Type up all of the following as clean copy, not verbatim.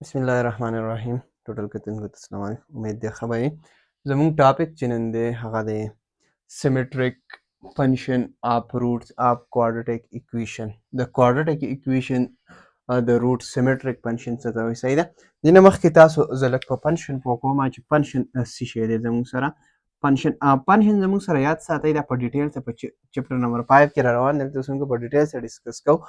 بسم الله الرحمن الرحیم ټوټل کتونکو ته السلام علیکم امید دی ښه به یې زموږ ټاپک چې نن دی هغه دی symmetric function of roots of quadratic equation د quadratic equation د root symmetric function څه ته وایي صحیح ده دې نه مخکې تاسو زه لږ په function پوه کوم چې function څه شی دی زموږ سره function زموږ سره یاد ساتئ دا په ډیټیل څه په چپټر نمبر 5 کې را روان دی تاسو موږ په ډیټیل سره ډسکس کوو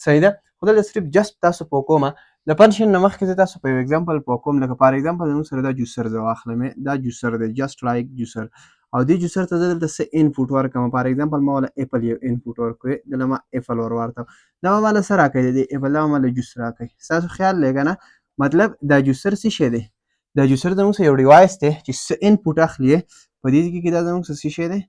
صحیح ده خو دلته صرف جسټ تاسو پوه کوم د فنکشن نه مخکې زه تاسو په یو اگزامپل پوه کوم لکه فار اگزامپل زموږ سره دا جوسر زه واخلم دا جوسر دی جسټ لایک جوسر او دې جوسر ته زه دلته څه انپوټ ورکړم فار اگزامپل ما وله اپل یو انپوټ ورکوي دله ما اپل ور واردم دا به ماله څه راکوي د دې اپل دا به ماله جوس راکوي ستاسو خیال دی که نه مطلب دا جوسر څه شی دی دا جوسر زموږ څه یو ډیوایس دی چې څه انپوټ اخلي په دې کې دا زموږ څه شی دی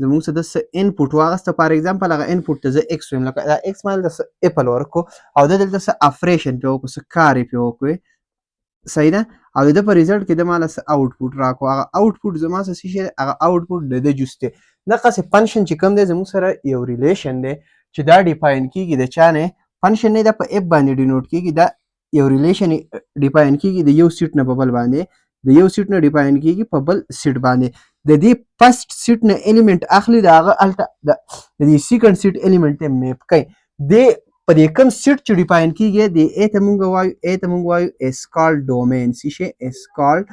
زموږ څه د څه انپوټ واغسته فار اگزامپل هغه انپوټ ته زه ایکس وایم لکه دا ایکس مال د څه اپل ورکو او د دلته څه افریشن پې وکړو څه کار یې پې وکړو صحیح ده او د ده په ریزلټ کې د ماله څه آوټپوټ راکړو هغه آوټپوټ زما څه شی دی هغه آوټپوټ د ده جوس دی دقسې فنکشن چې کوم دی زموږ سره یو ریلیشن دی چې دا ډیفاین کېږي د چا نه فنکشن نه دا په اف باندې ډینوټ کېږي دا یو ریلیشن ډیفاین کېږي د یو سیټ نه په بل باندې د یو سیټ نه ډیفاین کېږي په بل سیټ باندې د دې فرست سیټ نه الیمنٹ اخلي د هغه هلته د دې سیکنډ سیټ الیمنٹ ته میپ کوي د په دې کوم سیټ چې ډیفاین کېږي د ا ته مونږ وایو ا ته مونږ وایو اس کال ډومین څه شی اس کال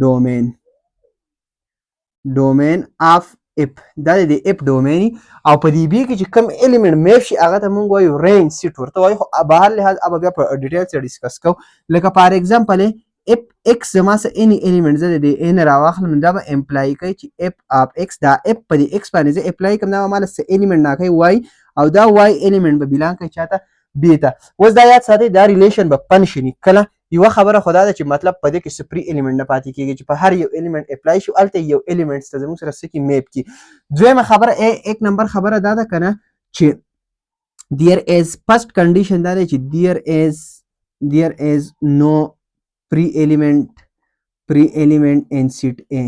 ډومین ډومین اف اف دا د اف ډومین او په دې بي کې چې کوم الیمنٹ میپ شي هغه ته مونږ وایو رینج سیټ ورته وایو خو به هر لحاظ अब بیا په ډیټیل سره ډسکس کوو لکه فار ایگزامپل اف ایکس زما څه اني الیمنٹ زه د دې ان راواخلم دا به امپلای کوي چې اف اف ایکس دا اف په دې ایکس باندې زه اپلای کوم دا به ماله څه الیمنٹ راکوي وای او دا وای الیمنٹ به بلانګ کوي چاته بي ته اوس دا یاد ساتئ دا ریلیشن به فنکشن کله یوه خبره خو دا ده چې مطلب په دې کې څه پري الیمنټ نه پاتې کېږي چې په هر یو الیمنٹ اپلای شي هلته یو الیمنټس ته زموږ سره څه کي میپ کړي دویمه خبره ایک نمبر خبره دا ده که نه چې there is first condition دا دی چې there is no pre element in set A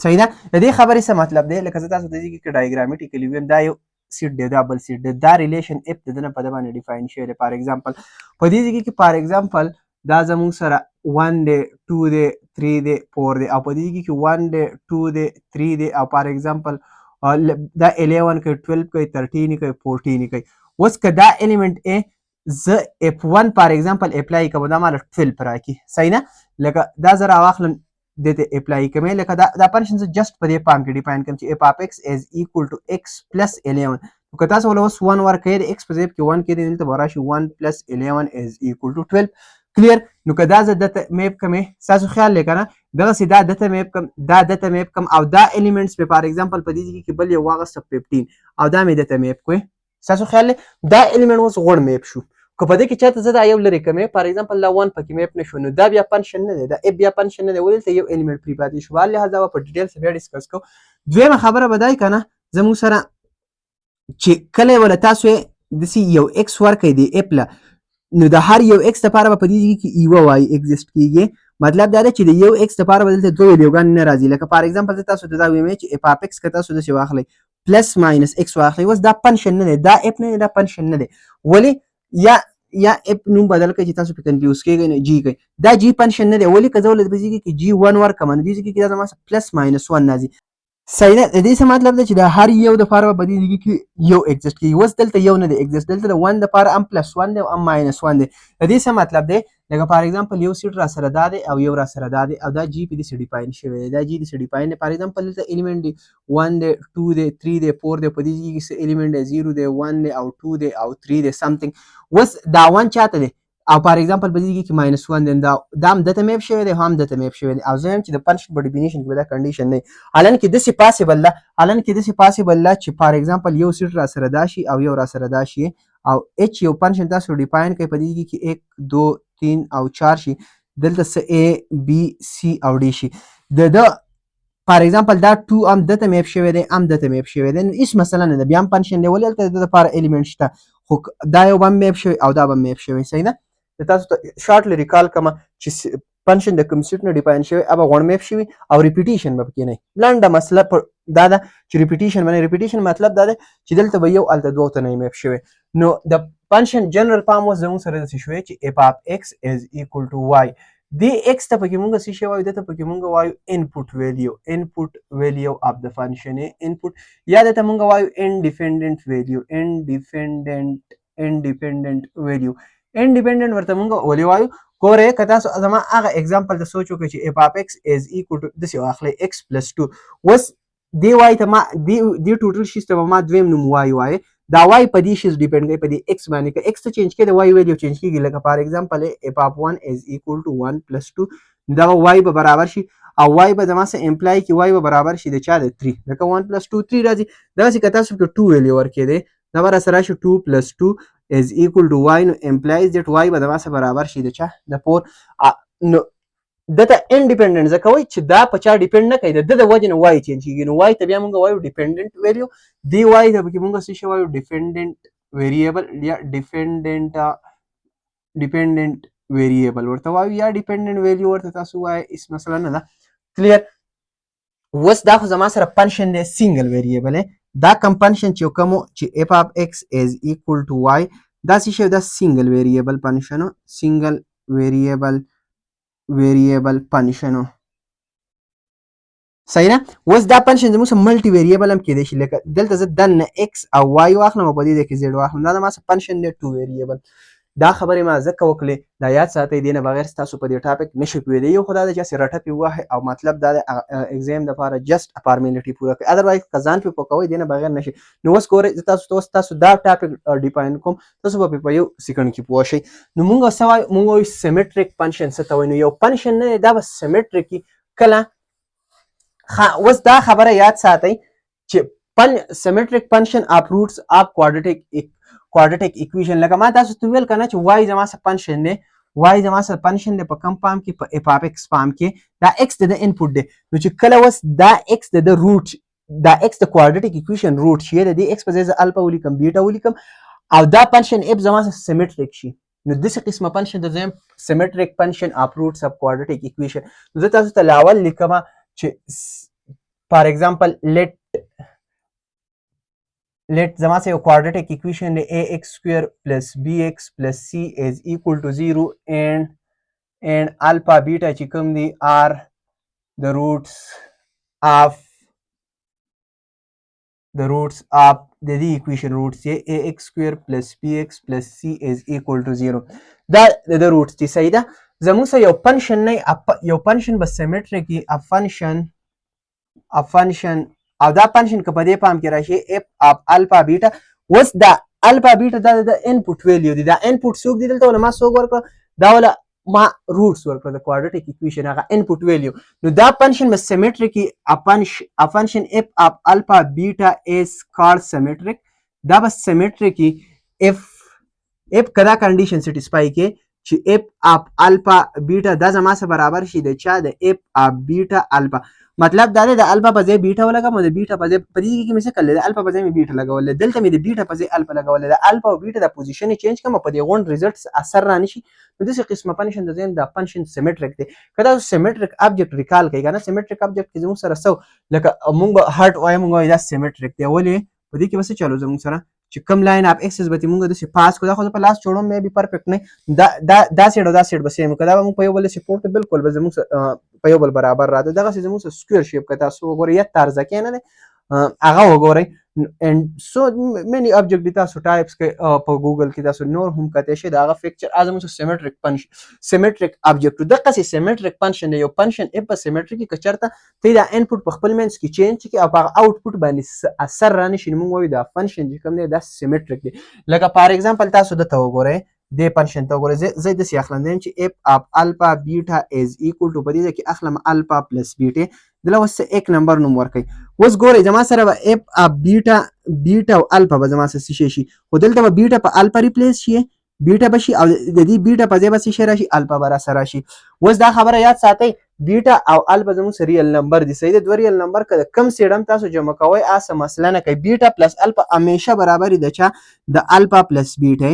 صحیح ده د دې خبرې څه مطلب دی لکه زه تاسو ته دې کې ډایګرامیټیکلی ویم دا یو سیټ دی دا بل سیټ دی دا ریلیشن اف د ده نه په ده باندې ډیفاین شوی دی فار ایگزامپل په دې ځای کې فار ایگزامپل دا زموږ سره 1 دی 2 دی 3 دی 4 دی او په دې کې 1 دی 2 دی 3 دی او فار ایگزامپل دا 11 کوي 12 کوي 13 کوي 14 کوي اوس که دا الیمنٹ ا زه F1 فار ایگزامپل اپلای کوم دا ماله 12 راکړي صحیح نه لکه دا زه راواخلم دې ته اپلای کوم لکه دا فنکشن زه جسټ په دې پام کې ډیفاین کوم چې اف اف ایکس از ایکول ټو ایکس پلس 11 نو که تاسو ول اوس 1 ورکوئ د ایکس په ځای کې 1 کېدی دلته به راشي 1 پلس 11 از ایکول ټو 12 کلیر نو که دا زه دته میپ کومې ستاسو خیال دی که نه دغسې دا دته میپ کوم دا دته میپ کوم او دا الیمنټس مې فار ایگزامپل په دې ځای کې بل یو واغسته 15 او دا مې دته میپ کوئ ستاسو خیال دی دا الیمنټ اوس غوړ میپ شو که په دې کې چاته زه دا یو لرې کومې فار ایگزامپل دا 1 پکې میپ نه شو نو دا بیا فنکشن نه دی دا اف بیا فنکشن نه دی ولې دلته یو الیمنټ پرې پاتې شو به هر لحاظ دا به په ډیټیل سره بیا ډسکس کوو دویمه خبره به دا وي که نه زموږ سره چې کله وله تاسو یې داسې یو ایکس ورکړئ د اف له نو د هر یو ایکس دپاره به په دې ځای کې یوه وایي ایګزسټ کېږي مطلب دا ده چې د یو ایکس دپاره به دلته دوه ویلیوګانې نه راځي لکه فار ایگزامپل زه تاسو ته دا ویم چې اف اف ایکس که تاسو داسې واخلئ پلس ماینس ایکس واخلئ اوس دا فنکشن نه دی دا اف نه دی دا فنکشن نه دی ولې یا اف نوم بدل کړئ چې تاسو پې کنفیوز کېږئ نه جي کوئ دا جي فنکشن نه دی ولې که زه ولې په دې کې جي 1 ورکړم نو دې کې دا زما پلس ماینس 1 راځي صحیح ده د دې څه مطلب دی چې د هر یو دپاره به په دې ځای کې یو ایګزسټ کېږي اوس دلته یو نه دی ایګزسټ دلته د 1 دپاره ام پلس 1 دی او ام ماینس 1 دی د دې څه مطلب دی لکه فار ایگزامپل یو سیټ را سره دا دی او یو را سره دا دی او دا جي په دې سره ډیفاین شوی دی دا جي داسې ډیفاین دی فار ایگزامپل دلته الیمنټ دی 1 دی 2 دی 3 دی 4 دی په دې ځای کې څه الیمنټ دی 0 دی 1 دی او 2 دی او 3 دی سمثینګ اوس دا 1 چاته دی او فار ایگزامپل په دې کې ماینس 1 دی دا هم دته میپ شوی دی هم دته میپ شوی دی او زه یم چې د فنکشن په ډیفینیشن کې به دا کنډیشن نه وي حالانکې داسې پاسبل ده چې فار ایگزامپل یو سیټ را سره دا شي او یو را سره دا شي او اچ یو فنکشن تاسو ډیفاین کوئ په دې کې 1 2 3 او 4 شي دلته څه A B C او D شي د فار ایگزامپل دا 2 هم دته میپ شوی دی هم دته میپ شوی دی نو هېڅ مسله نه ده بیا هم فنکشن دی ولې هلته د دپاره الیمنټ شته خو دا یو به هم میپ شوی او دا به هم میپ شوی صحیح ده زه تاسو ته شارټلی ریکال کومه چې فنکشن د کوم سیټ نه ډیفاین شوی هغه غوړ میپ شوی او ریپیټیشن به پکې نه لنډه مسله دا ده چې ریپیټیشن باندې ریپیټیشن مطلب دا دی چې دلته به یو الته دوه ته نه میپ شوی نو د فنکشن جنرال فارم اوس زموږ سره داسې شوی چې اف اف ایکس از ایکول ټو وای دې ایکس ته پکې مونږ څه شی وایو دته پکې مونږ وایو انپوټ ویلیو اف د فنکشن انپوټ یا دته مونږ وایو انډیپندنت ویلیو انډیپندنت ورته مونږ ولې وایو ګوره که تاسو زما هغه اگزامپل ته سوچ وکړئ چې اف اف ایکس از ایکول ټو داسې واخلئ ایکس پلس 2 اوس دې وای ته ما دې ټوټل شیز ته به ما دویم نوم وای وایه دا وای په دې شیز ډیپینډ کوي په دې ایکس باندې که ایکس ته چینج کړي د وای ویلیو چینج کېږي لکه فار ایگزامپل اف اف 1 از ایکول ټو 1 پلس 2 دغه وای به برابر شي او وای به زما سره امپلای کړي وای به برابر شي د چا د 3 لکه 1 پلس 2 3 راځي دغسې که تاسو په 2 ویلیو ورکړئ دا به راسره راشي 2 پلس 2 is equal to y نو implies that y به دغه سره برابر شي د چا د 4 نو دته انډیپندنت ځکه وایي چې دا په چا ډیپینډ نه کوي د وجې نه وای چینج کېږي نو وای ته بیا موږ وایو ډیپینډنت ویلیو دی وای ته پکې موږ څه شی وایو ډیپینډنت ویریبل یا ډیپینډنت ویریبل ورته وایو یا ډیپینډنت ویلیو ورته تاسو وایي هیڅ مسله نه ده کلیر اوس دا خو زما سره فنکشن دی سنګل ویریبل دا کم فنکشن چې کوم چې اف اف ایکس از ایکول ټو وای دا څه شی دا سنګل ویریبل فنکشن سنګل ویریبل فنکشن صحیح نه اوس دا فنکشن زموږ سره ملټي ویریبل هم کېدای شي لکه دلته زه دننه ایکس او وای واخلم او په دې کې زیډ واخلم دا زما سره فنکشن دی 2 ویریبل دا خبرې ما ځکه وکړې دا یاد ساتئ دې نه بغیر ستاسو په دې ټاپک نشئ پوهېدی یو خو دا ده چې هسې رټه پې ووهئ او مطلب دا دی اگزام دپاره جسټ فارمیلټي پوره کړئ ادروایز که ځان پې پوه کوئ دې نه بغیر نشئ نو اوس ګورئ زه تاسو دا ټاپک ډیفاین کوم تاسو به په یو سیکنډ کې پوه شئ نو مونږ څه وایو مونږ وایو سیمیټریک فنکشن څه ته وایو نو یو فنکشن نه دی دا به سیمیټریک وي کله اوس دا خبره یاد ساتئ چې سیمیټریک فنکشن اف روټس اف quadratic equation لکه ما تاسو ته ویل کنه چې y زما سره فنکشن دی y زما سره فنکشن دی په کم فارم کې په اف اف ایکس فارم کې دا x د انپوټ دی نو چې کله اوس دا x د روټ دا x د quadratic equation روټ شي د دې x په ځای زه الفا ولیکم بیټا ولیکم او دا فنکشن f زما سره سیمیټریک شي نو داسې قسمه فنکشن د زم سیمیټریک فنکشن اف روټس اف quadratic equation نو زه تاسو ته لاول لیکم چې فار ایگزامپل let زما سره یو quadratic equation دی ax square plus bx plus c is equal to 0 and alpha beta چې کوم دی are the roots of د دې equation roots دی ax square plus bx plus c is equal to 0 دا د roots دی صحیح ده زموږ سره یو فنکشن نه یو فنکشن به سیمیټریک وي ا فنکشن او دا فنکشن که په دې پام کې راشي اف اف الفا بیټا اوس دا الفا بیټا دا د انپوټ ویلیو دی دا انپوټ څوک دی دلته ما څوک ورکړه دا ولا ما روټس ورکړه د کوادریټیک ایکویشن هغه انپوټ ویلیو نو دا فنکشن به سیمیټریک ا فنکشن اف اف الفا بیټا از کالډ سیمیټریک دا به سیمیټریک اف کدا کنډیشن سټیسفای کې چې اف اف الفا بیټا دا زما سره برابر شي د چا د اف اف بیټا الفا مطلب دا دی د الفا په ځای بیټا ولګم او د بیټا په ځای په دې کې مې څه کړل د الفا په ځای مې بیټا لګولې دلته مې د بیټا په ځای الفا لګولې د الفا او بیټا د پوزیشن چینج کوم په دې غونډ ریزلټس اثر را نشي نو دغه قسمه فنکشن د زین د فنکشن سیمیټریک دی کله سیمیټریک ابجیکټ ریکال کوي کنه سیمیټریک ابجیکټ کې زموږ سره سو لکه مونږ هارت وای مونږ دا سیمیټریک دی ولې په دې کې وسه چالو زموږ سره چې کم لاین اف ایکسس به مونږ د سی پاس کو دا خو په لاس جوړوم مې به پرفیکټ نه دا سیډ به سیم کدا مونږ په یو بل سپورټ بالکل به زموږ په یو بل برابر راځي دغه زموږ سکوير شیپ کته سو وګورئ یا طرز کې نه هغه وګورئ and so many object data so types په ګوګل کې تاسو نور هم کته شي دا هغه فکچر ازمو سیمیټریک فنکشن سیمیټریک ابجیکټ دغه سیمیټریک فنکشن یو فنکشن اف په سیمیټریک کې کچرته ته دا انپوټ په خپل منځ کې چینج کی او په اوټپوټ باندې اثر رانه شي موږ وایو دا فنکشن چې کوم دی دا سیمیټریک دی لکه فار ایگزامپل تاسو د ته وګورئ د فنکشن ته وګورئ زه د سی اخلم چې اف اف الفا بیټا از ایکوال ټو په دې کې اخلم الفا پلس بیټا دله وس ایک نمبر نوم ورکړئ اوس ګورئ زما سره به اف اف بیټا او الفا به زما سره څه شي خو دلته به بیټا په الفا ریپلیس شي بیټا به شي او د دې بیټا په ځای به څه راشي الفا به راسره راشي اوس دا خبره یاد ساتئ بیټا او الفا زموږ سره ریل نمبر دي صحیح د دوه ریل نمبر که کم سیډم تاسو جمع کوئ اسه مسله نه کوي بیټا پلس الفا همیشه برابر دي د چا د الفا پلس بیټا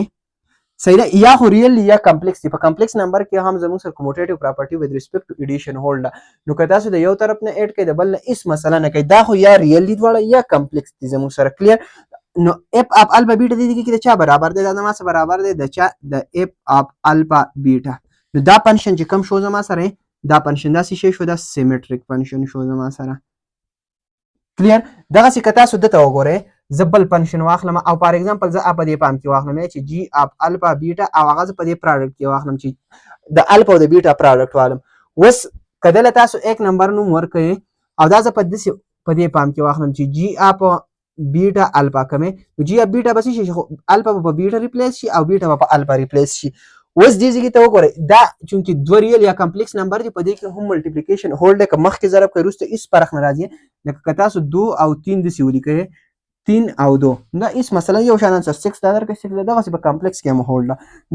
صحیح ده یا خو ریل یا کمپلیکس دي. په کمپلیکس نمبر کې هم زموږ سره کوموټیټیو پراپرټي وذ ریسپیکټ ټو ایډیشن هولډ نو که تاسو د یو طرف نه اډ کړئ د بل نه هیڅ مسله نه کوي. دا خو یا ریل دي دواړه یا کمپلیکس دي زموږ سره. کلیر نو اف اف الفا بیټا دي کې د چا برابر دی؟ دا زما سره برابر دی د چا د اف اف الفا بیټا. نو دا فنکشن چې کوم شو زما سره دا فنکشن دا څه شو دا سیمیټریک فنکشن شو زما سره. کلیر دغه څه که تاسو دته وګورئ زه بل فنکشن واخلم او فار ایگزامپل زه په دې پام کې واخلم چې جی اف الفا بیټا او هغه زه په دې پروډکټ کې واخلم چې د الفا او د بیټا پروډکټ والم. اوس کله تاسو یک نمبر نوم ورکړئ او دا زه په دې پام کې واخلم چې جی اف بیټا الفا کومې جی اف بیټا بس شي الفا په بیټا ریپلیس شي او بیټا په الفا ریپلیس شي. اوس دې ځکه ته وګورئ دا چونکې دوه ریل یا کمپلیکس نمبر دی په دې کې هم ملټیپلیکیشن هولډ که مخکې ضرب کوي وروسته هیڅ فرق نه راځي. لکه که تاسو 2 او 3 داسې ولیکئ 3 او 2 دا هیڅ مثلا یو شان انسر 6 دا درکړي 6 دغسې په کمپلیکس کې هم هولډ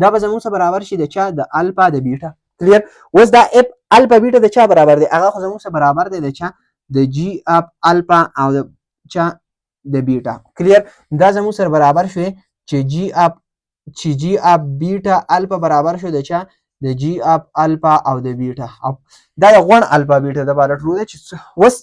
دا به زموږ سره برابر شي د چا د الفا د بیټا. کلیر اوس دا اف الفا بیټا د چا برابر دی؟ هغه خو زموږ سره برابر دی د چا د جی اف الفا او د چا د بیټا. کلیر دا زموږ سره برابر شوی چې جی اف بیټا الفا برابر شو د چا د جی اف الفا او د بیټا. دا د غون الفا بیټا د باره ټرو دی چې اوس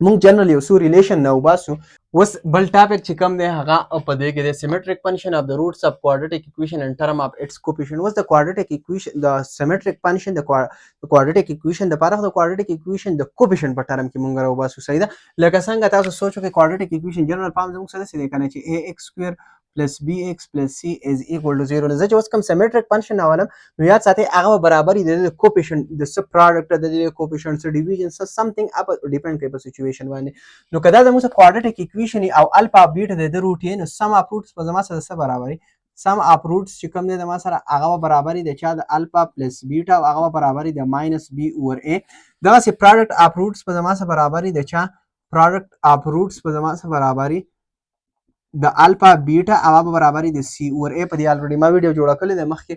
مونږ جنرال یو څو ریلیشن نه وباسو. اوس بل ټاپک چې کوم دی هغه په دې کې د سیمیټریک فنکشن اف د روټس اف کوادریټیک ایکویشن ان ټرم اف اټس کوفیشنټ. اوس د کوادریټیک ایکویشن د سیمیټریک فنکشن د کوادریټیک ایکویشن د پاره د کوادریټیک ایکویشن د کوفیشنټ په ټرم کې مونږ راوباسو. صحیح ده لکه څنګه تاسو سوچو کې کوادریټیک ایکویشن جنرال فارم زموږ سره څه دی کنه چې ax سکوير plus bx plus c is equal to 0. زه چې اوس کوم سیمیټریک فنکشن راولم نو یاد ساتئ هغه برابر دی د کوفیشنټ د سب پروډکټ د کوفیشنټ سره ډیویژن سره سمثینګ اپ ډیپند کوي په سچويشن باندې. نو کدا زموږ سره کوادریټیک ایکویشن او الفا بیټا د روټ یې نو سم اپ روټس په زما سره سره برابر سم اپ روټس چې کوم دی د ما سره هغه برابر دی چې د الفا پلس بیټا او هغه برابر دی د ماینس بی اوور ا. دغه سي پروډکټ اپ روټس په زما سره برابر دی د چا پروډکټ اپ روټس په زما سره برابر دی د الفا بیټا او هغه برابر دی د سی اوور ا. په دې الریډي ما ویډیو جوړه کړې ده مخکې.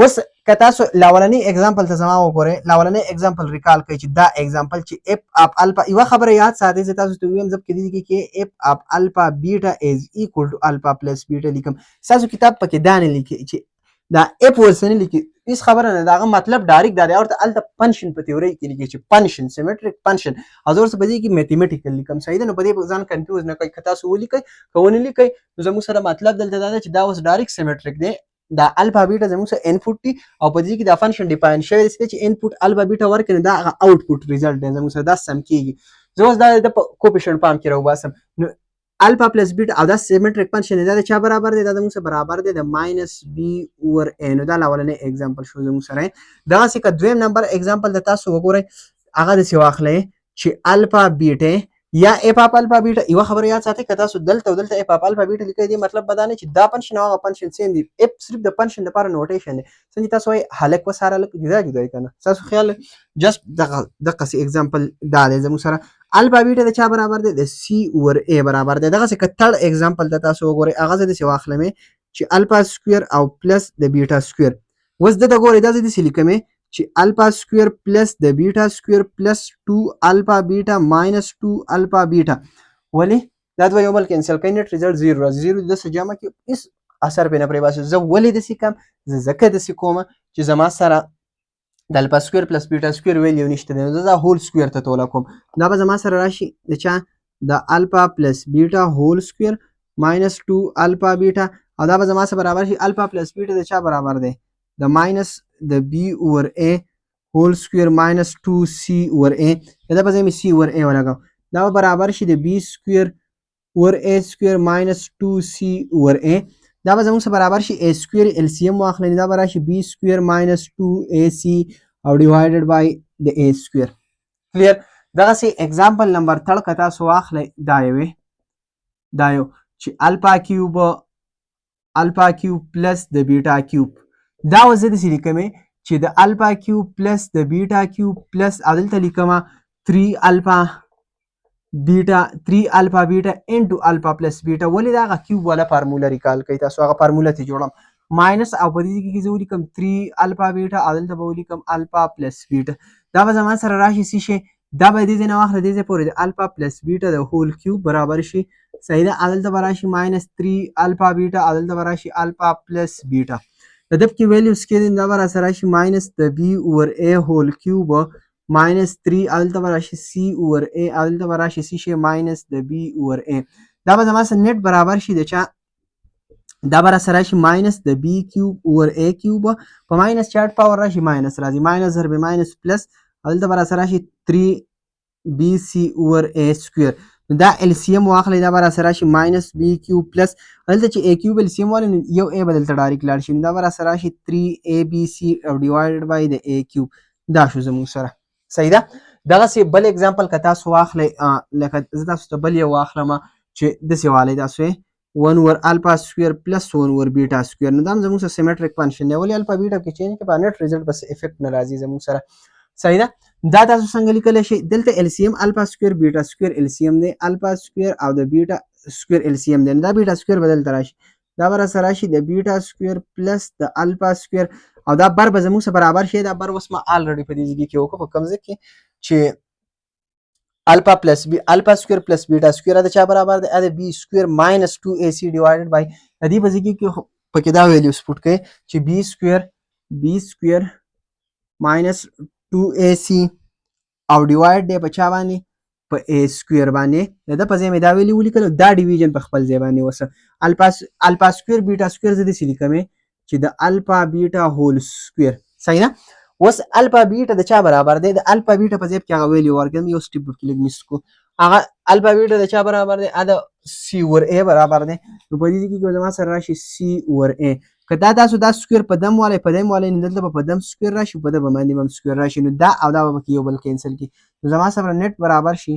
اوس که تاسو لاولنی اگزامپل ته زما وګورئ لاولنی اگزامپل ریکال کړئ چې دا اگزامپل چې اف اف الفا یو خبره یاد ساتئ چې تاسو ته ویم زب کې دي کې اف اف الفا بیټا از ایکوال ټو الفا پلس بیټا لیکم. تاسو کتاب پکې دا نه لیکي چې دا اف ورسنه لیکي هیڅ خبره نه داغه مطلب ډایرکټ دا دی ورته الته فنکشن په تیوري کې لیکي چې فنکشن سیمیټریک فنکشن ازور څه بدی کې میتھمیټیکل لیکم. صحیح ده نو په دې ځان کنفیوز نه کوي که تاسو ولیکئ کوونه لیکئ نو زموږ سره مطلب دلته دا چې دا اوس ډایرکټ سیمیټریک دی دا الفا بیټا زموږ سره انپوټ دی او په دې کې دا فنکشن ډیفاین شوی دی چې انپوټ الفا بیټا ورکړي دا هغه آوټپوټ ریزلټ دی زموږ سره دا سم کیږي. زه اوس دا د کوفیشنټ پام کې راوباسم نو الفا پلس بیټا او دا سیمیټریک فنکشن دا چا برابر دی دا زموږ سره برابر دی د ماینس بی اوور ا. نو دا لاولنی اگزامپل شو زموږ سره. دغه څه که دویم نمبر اگزامپل د تاسو وګورئ هغه د سی واخلئ چې الفا بیټا یا اف اف الفا بیټا یو خبره یاد ساتئ که تاسو دلته اف اف الفا بیټا لیکئ دی مطلب بدانه چې دا فنکشن او هغه فنکشن سیم دی. اف صرف د فنکشن لپاره نوټیشن دی څنګه تاسو وایي هلک و ساره لک جدا جدا کنه تاسو خیال جست دغه سی اگزامپل دا دی زموږ سره الفا بیټا د چا برابر دی د سی اوور ا برابر دی. دغه څه کتل اگزامپل د تاسو وګورئ هغه د سی واخلم چې الفا سکوير او پلس د بیټا سکوير. وس د ګورئ دا د سی لیکم چې الفا سکوير پلس د بیټا سکوير پلس 2 الفا بیټا ماینس 2 الفا بیټا. ولی دا دوه یو بل کینسل کړئ نت ریزلټ 0 راځي 0 د سره جمع کې هیڅ اثر به نه پرې باسي. زه ولی د سی کم زه زکه د سی کومه چې زما سره د الفا سکوير پلس بیټا سکوير ویلیو نشته دی زه دا هول سکوير ته توله کوم دا به زما سره راشي د چا د الفا پلس بیټا هول سکوير ماینس 2 الفا بیټا او دا به زما سره برابر شي الفا پلس بیټا د چا برابر دی د ماینس د بی اوور ا هول سکوير ماینس 2 سی اوور ا. دا به زمي سی اوور ا ولګاو دا برابر شي د بی سکوير اوور ا سکوير ماینس 2 سی اوور ا. دا به زموږ سره برابر شي ا سکوير ال سی ام واخلئ دا به راشي بی سکوير ماینس 2 ا سی او ډیوایډډ بای د ا سکوير. کلیر دغه سي اگزامپل نمبر 3 که تاسو واخلئ دا یو چې الفا کیوب پلس د بیټا کیوب دا وزه د لیکم چې د الفا کیوب پلس د بیټا کیوب پلس عدالت لیکم 3 الفا بیټا انټو الفا پلس بیټا. ولې دا کیوب والا فارمولا ریکال کوي تاسو هغه فارمولا ته جوړم ماینس او په دې کې زه ولیکم 3 الفا بیټا عدالت به ولیکم الفا پلس بیټا. دا به زما سره راشي سی شي دا به دې ځای نه واخله دې ځای پورې د الفا پلس بیټا د هول کیوب برابر شي صحیح ده دلته به راشي ماینس 3 الفا بیټا دلته به راشي الفا پلس بیټا د دب کې ویلیوز کې دي دا به راسره راشي ماینس د بی اوور ای هول کیوب ماینس 3 دلته به راشي سی اوور ای دلته به راشي سی شي ماینس د بی اوور ای دا به زما سره نیټ برابر شي د چا دا به راسره راشي ماینس د بی کیوب اوور ای کیوب په ماینس چارټ پاور راشي ماینس راځي ماینس ضرب ماینس پلس دلته به راسره راشي 3 بی سی اوور ای سکویر دا ال سی ام واخلئ دا به راسره راشي ماینس بی کیوب پلس دلته چې ای کیوب ال سی ام والي نو یو ای به دلته ډایرکټ لاړ شي نو دا به راسره راشي 3 ای بی سی او ډیوایډډ بای د ای کیوب دا شو زموږ سره صحیح ده دغسې بل اگزامپل که تاسو واخلئ لکه زه تاسو ته بل یو واخلم چې داسې والی تاسو 1 over alpha square plus 1 over beta square نو دا هم زموږ سره سیمیټریک فنکشن دی ولې الفا بیټا کې چینج کې په نیټ ریزلټ بس افیکټ نه راځي زموږ سره صحیح ده دا تاسو څنګه لیکلی شئ دلته ال سی ام الفا سکویر بیټا سکویر ال سی ام دی الفا سکویر او د بیټا سکویر ال سی ام دی دا بیټا سکویر به دلته راشي دا به راسره راشي د بیټا سکویر پلس د الفا سکویر او دا بر به زموږ سره برابر شي دا بر اوس ما الریډي په دې ځای کې وکړو په کوم ځای کې چې الفا پلس بی الفا سکویر پلس بیٹا سکویر د چا برابر دی د بی سکویر ماینس 2ac ډیوایډډ بای د دې په ځای کې پکې دا ویلیوز پټ کړئ چې بی سکویر ماینس 2ac او ډیوایډ دی په چا باندې په ا سکویر باندې د په ځای مې دا ویلی ولیکل دا ډیویژن په خپل ځای باندې وسه الفا سکویر بیټا سکویر زه داسې لیکم چې د الفا بیټا هول سکویر صحیح ده اوس الفا بیټا د چا برابر دی د الفا بیټا په ځای کې هغه ویلیو ورکړم یو سټیپ کې لږ میس کو هغه الفا بیټا د چا برابر دی د سی اوور ای برابر دی نو په دې کې زما سره راشي سی اوور ای که دا تاسو دا سکویر په دم والی نو دلته په دم سکویر راشي په ده به باندې هم سکویر راشي نو دا او دا به پکې یو بل کینسل کړي نو زما سره نیټ برابر شي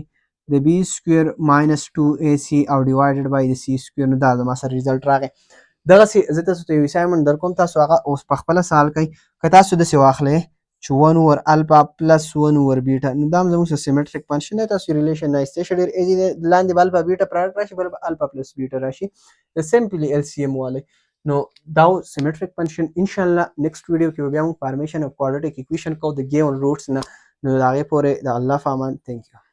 د بی سکویر ماینس 2ac او ډیوایډډ بای د سی سکویر نو دا زما سره ریزلټ راغی دغسې زه تاسو ته یو اسایمنټ در کوم تاسو هغه اوس په خپله سوال کوئ که تاسو داسې واخلئ چې 1 over alpha plus 1 over beta نو دا هم زموږ سره سیمیټریک فنکشن دی تاسو ریلیشن نه ایستی شئ ډېر ایزي دی لاندې به الفا بیټا پراډکټ راشي بل به الفا پلس بیټا راشي د سمپلی ال سی ام والی نو دا سیمیټریک فنکشن انشاءالله نیکسټ ویډیو کې به بیا موږ فارمیشن اف کوادریټک ایکویشن کوو د ګیون روټس نه نو د هغې پورې د الله په امان تھینک یو